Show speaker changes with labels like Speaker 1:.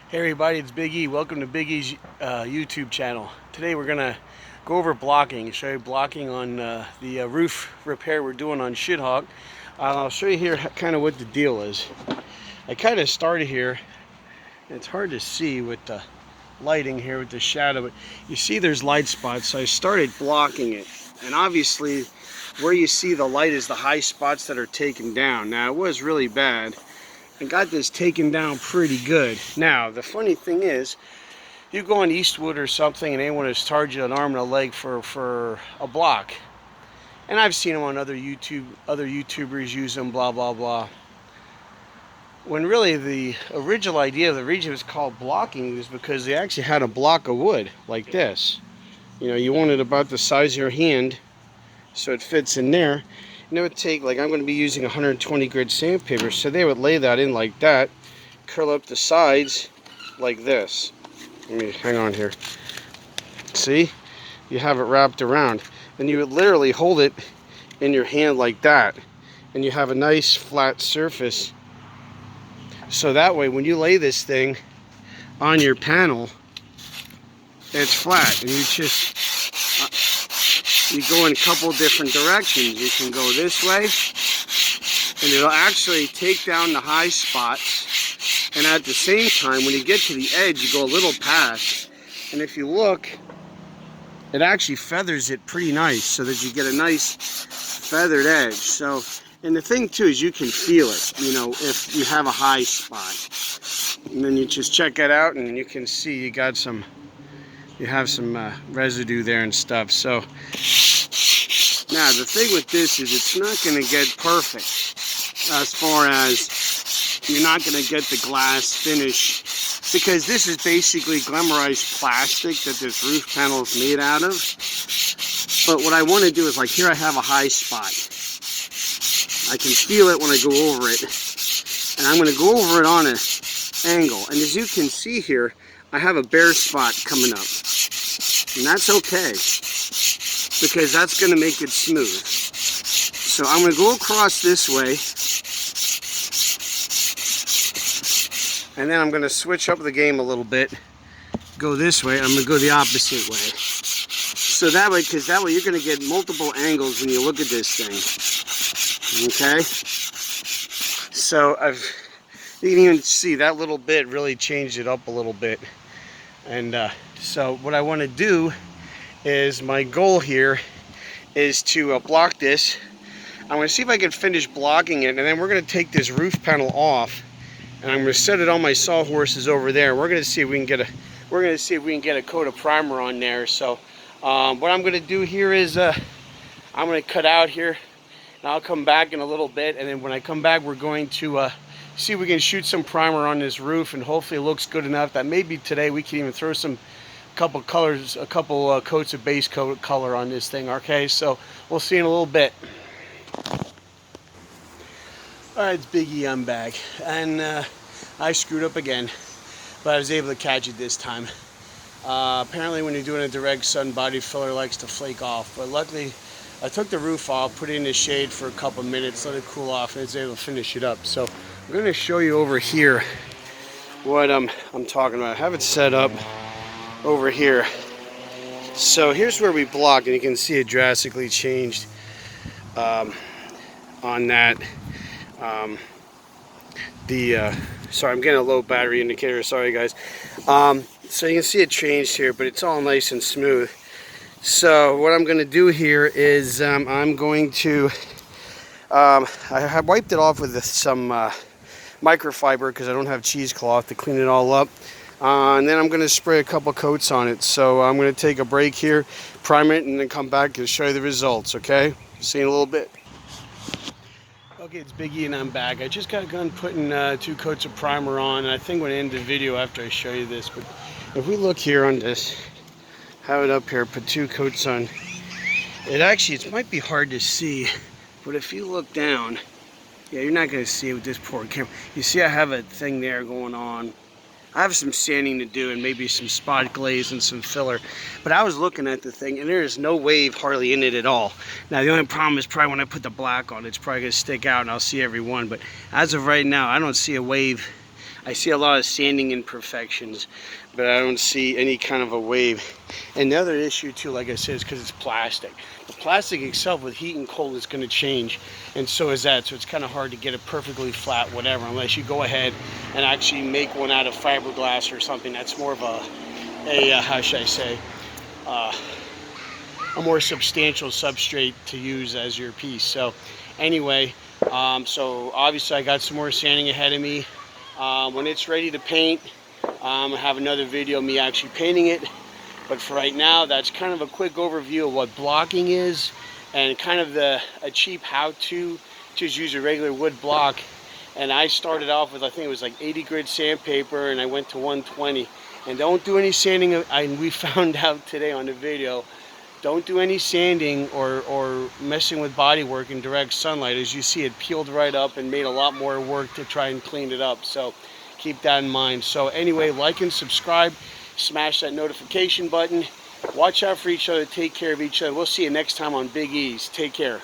Speaker 1: Hey everybody, it's Big E. Welcome to Big E's YouTube channel. Today we're going to go over blocking, show you blocking on the roof repair we're doing on Shithawk. I'll show you here kind of what the deal is. I kind of started here, and it's hard to see with the lighting here with the shadow, but you see there's light spots, so I started blocking it. And obviously where you see the light is the high spots that are taken down. Now it was really bad. I got this taken down pretty good. Now, the funny thing is, you go on Eastwood or something and anyone has charged you an arm and a leg for a block. And I've seen them on other YouTubers use them, blah, blah, blah. When really the original idea of the reason it's called blocking is because they actually had a block of wood like this. You know, you want it about the size of your hand so it fits in there. And it would take, like, I'm going to be using 120 grit sandpaper, so they would lay that in like that, curl up the sides like this. Let me hang on here. See? You have it wrapped around. And you would literally hold it in your hand like that, and you have a nice flat surface. So that way, when you lay this thing on your panel, it's flat, and you just you go in a couple different directions. You can go this way, and it'll actually take down the high spots, and at the same time, when you get to the edge, you go a little past, and if you look, it actually feathers it pretty nice so that you get a nice feathered edge. So, and the thing too is you can feel it, you know, if you have a high spot, and then you just check it out and you can see you got some, you have some residue there and stuff. So now the thing with this is it's not going to get perfect as far as you're not going to get the glass finish, because this is basically glamorized plastic that this roof panel is made out of. But what I want to do is, like, here I have a high spot. I can feel it when I go over it, and I'm going to go over it on an angle. And as you can see here, I have a bare spot coming up. And that's okay, because that's going to make it smooth. So I'm going to go across this way, and then I'm going to switch up the game a little bit, go this way, I'm going to go the opposite way. So that way, because that way you're going to get multiple angles when you look at this thing. Okay? So you can even see that little bit really changed it up a little bit. And so what I want to do is, my goal here is to block this. I'm going to see if I can finish blocking it, and then we're going to take this roof panel off, and I'm going to set it on my sawhorses over there. We're going to see if we can get a coat of primer on there. So what I'm going to do here is I'm going to cut out here, and I'll come back in a little bit, and then when I come back, we're going to see if we can shoot some primer on this roof, and hopefully it looks good enough that maybe today we can even throw a couple coats of base coat color on this thing. Okay, so we'll see in a little bit. Alright, it's Big E, I'm back, and I screwed up again, but I was able to catch it this time. Apparently when you're doing a direct sun, body filler likes to flake off, but luckily I took the roof off, put it in the shade for a couple minutes, let it cool off, and it's able to finish it up. So I'm going to show you over here what I'm talking about. I have it set up over here. So here's where we block, and you can see it drastically changed on that. Sorry, I'm getting a low battery indicator, sorry guys. So you can see it changed here, but it's all nice and smooth. So what I'm going to do here is I'm going to I wiped it off with some microfiber because I don't have cheesecloth to clean it all up, and then I'm going to spray a couple coats on it. So I'm going to take a break here, prime it, and then come back and show you the results. Okay, see you in a little bit. Okay, it's Big E and I'm back. I just got done putting 2 coats of primer on, and I think we're going to end the video after I show you this. But if we look here on this, have it up here, put 2 coats on. It might be hard to see, but if you look down, yeah, you're not going to see it with this poor camera. You see I have a thing there going on. I have some sanding to do and maybe some spot glaze and some filler. But I was looking at the thing and there is no wave hardly in it at all. Now the only problem is probably when I put the black on, it's probably going to stick out and I'll see every one. But as of right now, I don't see a wave. I see a lot of sanding imperfections, but I don't see any kind of a wave. And the other issue too, like I said, is because it's plastic. The plastic itself with heat and cold is going to change, and so is that. So it's kind of hard to get it perfectly flat, whatever, unless you go ahead and actually make one out of fiberglass or something. That's more of a how should I say, a more substantial substrate to use as your piece. So anyway, so obviously I got some more sanding ahead of me. When it's ready to paint, I have another video of me actually painting it. But for right now, that's kind of a quick overview of what blocking is, and kind of a cheap how-to. Just use a regular wood block. And I started off with, I think it was like 80 grit sandpaper, and I went to 120. And don't do any sanding. We found out today on the video, don't do any sanding or messing with body work in direct sunlight. As you see, it peeled right up and made a lot more work to try and clean it up. So keep that in mind. So anyway, like and subscribe. Smash that notification button. Watch out for each other. Take care of each other. We'll see you next time on Big E's. Take care.